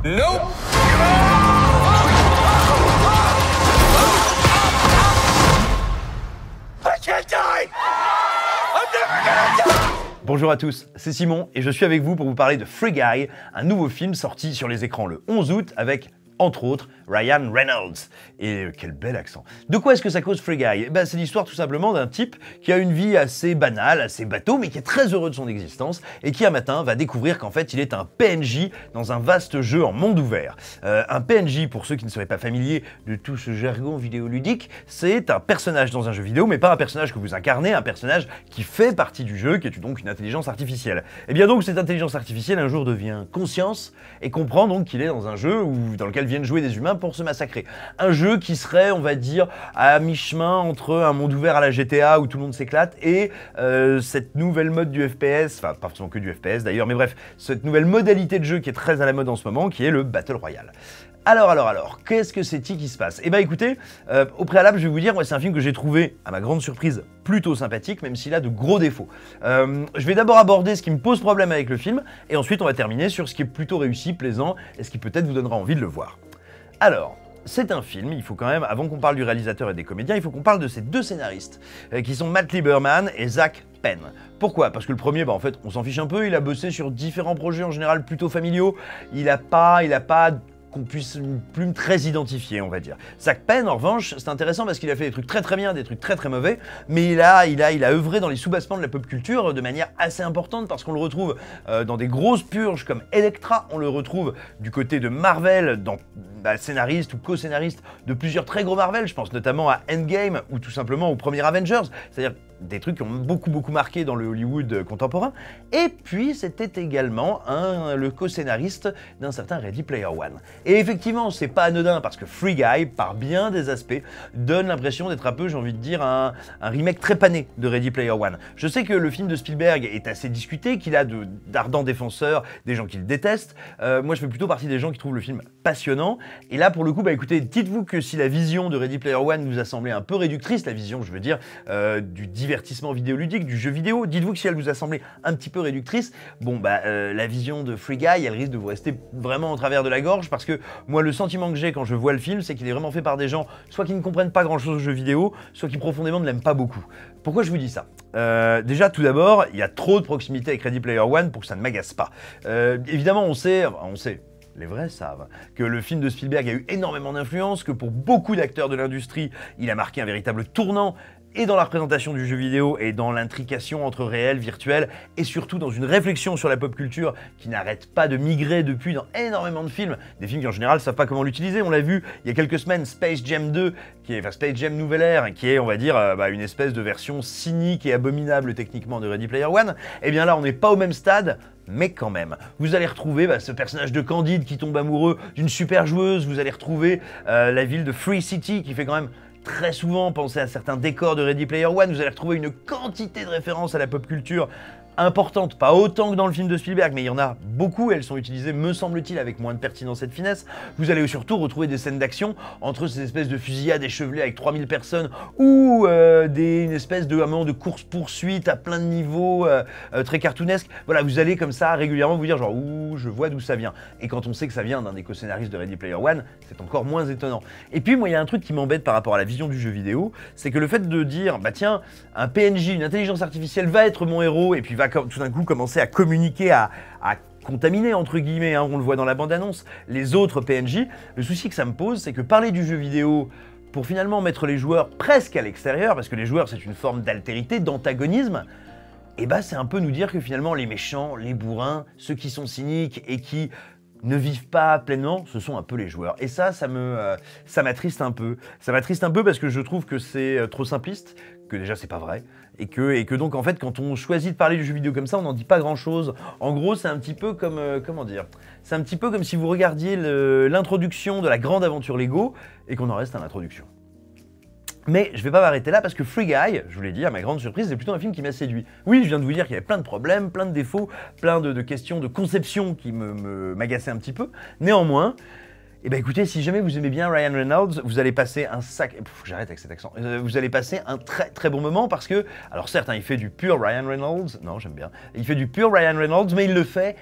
Nope. I can't die. I'm never gonna die. Bonjour à tous, c'est Simon et je suis avec vous pour vous parler de Free Guy, un nouveau film sorti sur les écrans le 11 août avec, entre autres, Ryan Reynolds. Et quel bel accent. De quoi est-ce que ça cause Free Guy? C'est l'histoire tout simplement d'un type qui a une vie assez banale, assez bateau, mais qui est très heureux de son existence et qui un matin va découvrir qu'en fait il est un PNJ dans un vaste jeu en monde ouvert. Un PNJ, pour ceux qui ne seraient pas familiers de tout ce jargon vidéoludique, c'est un personnage dans un jeu vidéo, mais pas un personnage que vous incarnez, un personnage qui fait partie du jeu, qui est donc une intelligence artificielle. Et bien donc cette intelligence artificielle un jour devient conscience et comprend donc qu'il est dans un jeu dans lequel viennent jouer des humains pour se massacrer. Un jeu qui serait, on va dire, à mi-chemin entre un monde ouvert à la GTA où tout le monde s'éclate et cette nouvelle mode du FPS, enfin pas forcément que du FPS d'ailleurs, mais bref, cette nouvelle modalité de jeu qui est très à la mode en ce moment, qui est le Battle Royale. Alors, qu'est-ce que c'est-il qui se passe? Eh ben écoutez, au préalable, je vais vous dire, c'est un film que j'ai trouvé, à ma grande surprise, plutôt sympathique, même s'il a de gros défauts. Je vais d'abord aborder ce qui me pose problème avec le film, et ensuite on va terminer sur ce qui est plutôt réussi, plaisant, et ce qui peut-être vous donnera envie de le voir. Alors, c'est un film, il faut quand même, avant qu'on parle du réalisateur et des comédiens, il faut qu'on parle de ces deux scénaristes, qui sont Matt Lieberman et Zach Penn. Pourquoi? Parce que le premier, en fait, on s'en fiche un peu, il a bossé sur différents projets, en général plutôt familiaux, il a pas qu'on puisse une plume très identifiée, on va dire. Zach Penn, en revanche, c'est intéressant parce qu'il a fait des trucs très bien, des trucs très mauvais, mais il a œuvré dans les sous-bassements de la pop culture de manière assez importante parce qu'on le retrouve dans des grosses purges comme Elektra, on le retrouve du côté de Marvel, dans scénariste ou co-scénariste de plusieurs très gros Marvel, je pense notamment à Endgame ou tout simplement au premier Avengers, c'est-à-dire des trucs qui ont beaucoup marqué dans le Hollywood contemporain. Et puis c'était également le co-scénariste d'un certain Ready Player One. Et effectivement, c'est pas anodin parce que Free Guy, par bien des aspects, donne l'impression d'être un peu, j'ai envie de dire, un remake très pané de Ready Player One. Je sais que le film de Spielberg est assez discuté, qu'il a d'ardents défenseurs, des gens qui le détestent. Moi, je fais plutôt partie des gens qui trouvent le film passionnant. Et là, pour le coup, écoutez, dites-vous que si la vision de Ready Player One vous a semblé un peu réductrice, la vision, je veux dire, du divertissement vidéoludique, du jeu vidéo, dites-vous que si elle vous a semblé un petit peu réductrice, la vision de Free Guy, elle risque de vous rester vraiment en travers de la gorge, parce que moi, le sentiment que j'ai quand je vois le film, c'est qu'il est vraiment fait par des gens, soit qui ne comprennent pas grand-chose au jeu vidéo, soit qui profondément ne l'aiment pas beaucoup. Pourquoi je vous dis ça? Déjà, tout d'abord, il y a trop de proximité avec Ready Player One pour que ça ne m'agace pas. Évidemment, on sait, les vrais savent, que le film de Spielberg a eu énormément d'influence, que pour beaucoup d'acteurs de l'industrie, il a marqué un véritable tournant, et dans la représentation du jeu vidéo, et dans l'intrication entre réel, virtuel, et surtout dans une réflexion sur la pop culture qui n'arrête pas de migrer depuis dans énormément de films, des films qui en général ne savent pas comment l'utiliser. On l'a vu il y a quelques semaines, Space Jam 2, Space Jam Nouvelle Ère, qui est, on va dire, une espèce de version cynique et abominable techniquement de Ready Player One. Et bien là, on n'est pas au même stade, mais quand même. Vous allez retrouver ce personnage de Candide qui tombe amoureux d'une super joueuse, vous allez retrouver la ville de Free City qui fait quand même très souvent penser à certains décors de Ready Player One, vous allez retrouver une quantité de références à la pop culture importantes, pas autant que dans le film de Spielberg, mais il y en a beaucoup, elles sont utilisées, me semble-t-il, avec moins de pertinence et de finesse. Vous allez surtout retrouver des scènes d'action entre ces espèces de fusillades échevelées avec 3000 personnes ou une espèce de course-poursuite à plein de niveaux, très cartoonesque. Voilà, vous allez comme ça régulièrement vous dire genre « Ouh, je vois d'où ça vient ». Et quand on sait que ça vient d'un des co-scénaristes de Ready Player One, c'est encore moins étonnant. Et puis moi, il y a un truc qui m'embête par rapport à la vision du jeu vidéo, c'est que le fait de dire « Bah tiens, un PNJ, une intelligence artificielle va être mon héros et puis va tout d'un coup commencer à communiquer, à contaminer, entre guillemets, on le voit dans la bande-annonce, les autres PNJ. Le souci que ça me pose, c'est que parler du jeu vidéo pour finalement mettre les joueurs presque à l'extérieur, parce que les joueurs c'est une forme d'altérité, d'antagonisme, et c'est un peu nous dire que finalement les méchants, les bourrins, ceux qui sont cyniques et qui ne vivent pas pleinement, ce sont un peu les joueurs. Et ça m'attriste un peu. Ça m'attriste un peu parce que je trouve que c'est trop simpliste, que déjà c'est pas vrai, et que donc en fait quand on choisit de parler du jeu vidéo comme ça, on n'en dit pas grand chose. En gros, c'est un petit peu comme, comment dire, c'est un petit peu comme si vous regardiez l'introduction de la grande aventure Lego et qu'on en reste à l'introduction. Mais je vais pas m'arrêter là parce que Free Guy, je vous l'ai dit, à ma grande surprise, c'est plutôt un film qui m'a séduit. Oui, je viens de vous dire qu'il y avait plein de problèmes, plein de défauts, plein de questions de conception qui m'agaçaient un petit peu. Néanmoins, eh ben écoutez, si jamais vous aimez bien Ryan Reynolds, vous allez passer un j'arrête avec cet accent. Vous allez passer un très bon moment parce que, alors certes, il fait du pur Ryan Reynolds, non, j'aime bien. Il fait du pur Ryan Reynolds, mais il le fait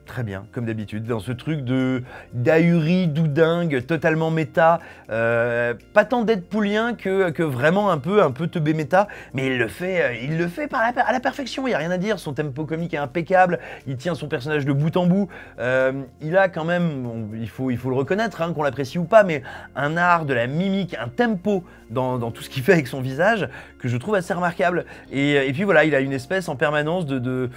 très bien, comme d'habitude, dans ce truc de d'ahuri, doudingue, totalement méta, pas tant Deadpoolien que vraiment un peu teubé méta, mais il le fait à la perfection, il n'y a rien à dire, son tempo comique est impeccable, il tient son personnage de bout en bout, il a quand même, bon, il faut le reconnaître, hein, qu'on l'apprécie ou pas, mais un art de la mimique, un tempo dans tout ce qu'il fait avec son visage, que je trouve assez remarquable, et puis voilà, il a une espèce en permanence de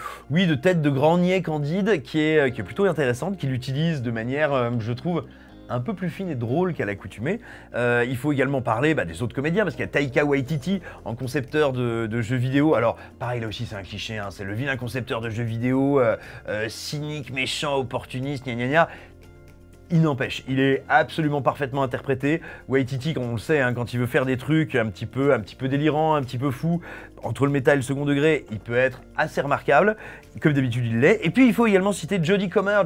tête de grand niais candide qui est plutôt intéressante, qu'il utilise de manière, je trouve, un peu plus fine et drôle qu'à l'accoutumée. Il faut également parler des autres comédiens, parce qu'il y a Taika Waititi en concepteur de jeux vidéo. Alors pareil, là aussi c'est un cliché, hein, c'est le vilain concepteur de jeux vidéo, cynique, méchant, opportuniste, gna gna gna. Il n'empêche, il est absolument parfaitement interprété. Waititi, on le sait, hein, quand il veut faire des trucs un petit peu délirants, un petit peu fous, entre le méta et le second degré, il peut être assez remarquable, comme d'habitude il l'est. Et puis il faut également citer Jodie Comer,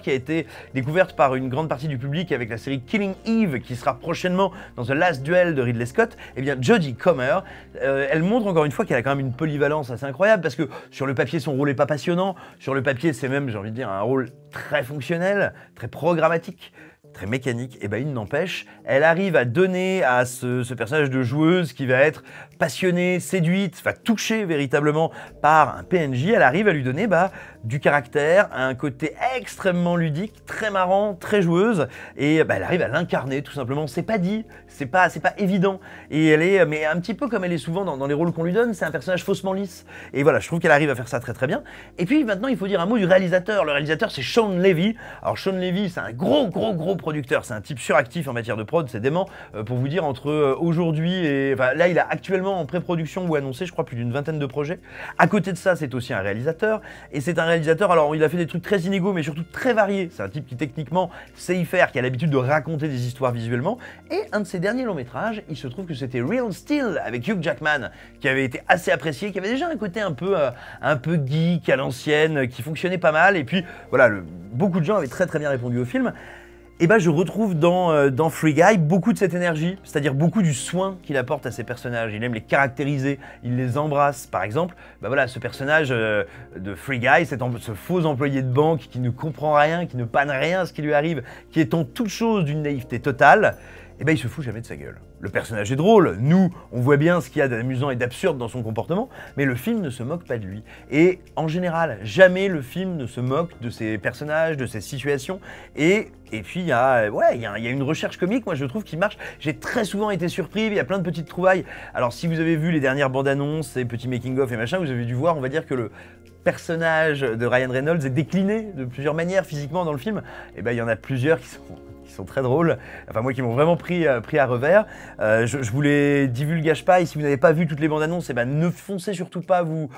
qui a été découverte par une grande partie du public avec la série Killing Eve, qui sera prochainement dans The Last Duel de Ridley Scott. Eh bien Jodie Comer, elle montre encore une fois qu'elle a quand même une polyvalence assez incroyable, parce que sur le papier son rôle est pas passionnant, sur le papier c'est même, j'ai envie de dire, un rôle très fonctionnel, très programmatique, très mécanique, et il n'empêche, elle arrive à donner à ce personnage de joueuse qui va être passionnée, séduite, va toucher véritablement par un PNJ, elle arrive à lui donner du caractère, un côté extrêmement ludique, très marrant, très joueuse, et elle arrive à l'incarner tout simplement. C'est pas dit, c'est pas évident, et elle est, mais un petit peu comme elle est souvent dans les rôles qu'on lui donne, c'est un personnage faussement lisse, et voilà, je trouve qu'elle arrive à faire ça très très bien. Et puis maintenant il faut dire un mot du réalisateur. Le réalisateur c'est Shawn Levy. Alors Shawn Levy c'est un gros producteur, c'est un type suractif en matière de prod, c'est dément, pour vous dire, entre aujourd'hui et... là il a actuellement en pré-production ou annoncé je crois plus d'une 20aine de projets. À côté de ça c'est aussi un réalisateur, et c'est un réalisateur, alors il a fait des trucs très inégaux mais surtout très variés, c'est un type qui techniquement sait y faire, qui a l'habitude de raconter des histoires visuellement, et un de ses derniers longs métrages, il se trouve que c'était Real Steel avec Hugh Jackman, qui avait été assez apprécié, qui avait déjà un côté un peu geek à l'ancienne, qui fonctionnait pas mal, et puis voilà, beaucoup de gens avaient très très bien répondu au film. Et je retrouve dans Free Guy beaucoup de cette énergie, c'est-à-dire beaucoup du soin qu'il apporte à ses personnages. Il aime les caractériser, il les embrasse. Par exemple, voilà, ce personnage de Free Guy, ce faux employé de banque qui ne comprend rien, qui ne panne rien à ce qui lui arrive, qui est en toute chose d'une naïveté totale, il se fout jamais de sa gueule. Le personnage est drôle, nous, on voit bien ce qu'il y a d'amusant et d'absurde dans son comportement, mais le film ne se moque pas de lui. Et en général, jamais le film ne se moque de ses personnages, de ses situations, et puis il y a une recherche comique, moi je trouve, qui marche. J'ai très souvent été surpris, il y a plein de petites trouvailles. Alors si vous avez vu les dernières bandes annonces, et petits making-of et machin, vous avez dû voir, on va dire que le personnage de Ryan Reynolds est décliné de plusieurs manières physiquement dans le film. Et il y en a plusieurs qui sont très drôles, enfin moi qui m'ont vraiment pris à revers. Je vous les divulgage pas, et si vous n'avez pas vu toutes les bandes annonces, ne foncez surtout pas vous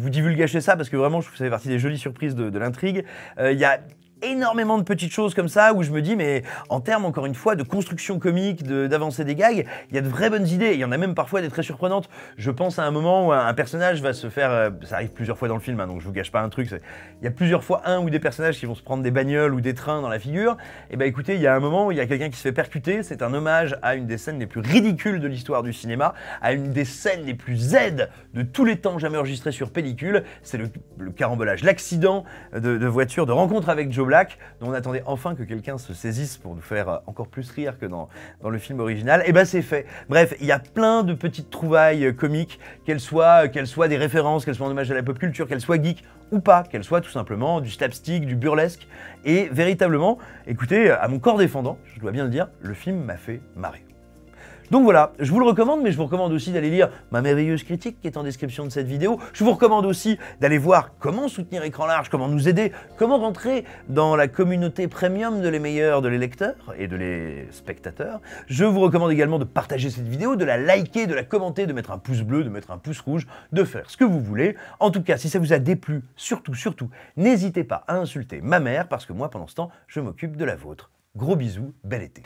divulgacher ça, parce que vraiment je trouve que ça fait partie des jolies surprises de l'intrigue. Il y a énormément de petites choses comme ça où je me dis, mais en termes encore une fois de construction comique, d'avancée des gags, il y a de vraies bonnes idées. Il y en a même parfois des très surprenantes. Je pense à un moment où un personnage va se faire, ça arrive plusieurs fois dans le film, hein, donc je vous gâche pas un truc, il y a plusieurs fois un ou des personnages qui vont se prendre des bagnoles ou des trains dans la figure. Et écoutez, il y a un moment où il y a quelqu'un qui se fait percuter. C'est un hommage à une des scènes les plus ridicules de l'histoire du cinéma, à une des scènes les plus Z de tous les temps jamais enregistrées sur pellicule. C'est le carambolage, l'accident de voiture, de rencontre avec Joe Black, dont on attendait enfin que quelqu'un se saisisse pour nous faire encore plus rire que dans le film original. Et c'est fait. Bref, il y a plein de petites trouvailles comiques, qu'elles soient des références, qu'elles soient en hommage à la pop culture, qu'elles soient geeks ou pas, qu'elles soient tout simplement du slapstick, du burlesque. Et véritablement, écoutez, à mon corps défendant, je dois bien le dire, le film m'a fait marrer. Donc voilà, je vous le recommande, mais je vous recommande aussi d'aller lire ma merveilleuse critique qui est en description de cette vidéo. Je vous recommande aussi d'aller voir comment soutenir Écran Large, comment nous aider, comment rentrer dans la communauté premium de les meilleurs de les lecteurs et de les spectateurs. Je vous recommande également de partager cette vidéo, de la liker, de la commenter, de mettre un pouce bleu, de mettre un pouce rouge, de faire ce que vous voulez. En tout cas, si ça vous a déplu, surtout, n'hésitez pas à insulter ma mère, parce que moi, pendant ce temps, je m'occupe de la vôtre. Gros bisous, bel été.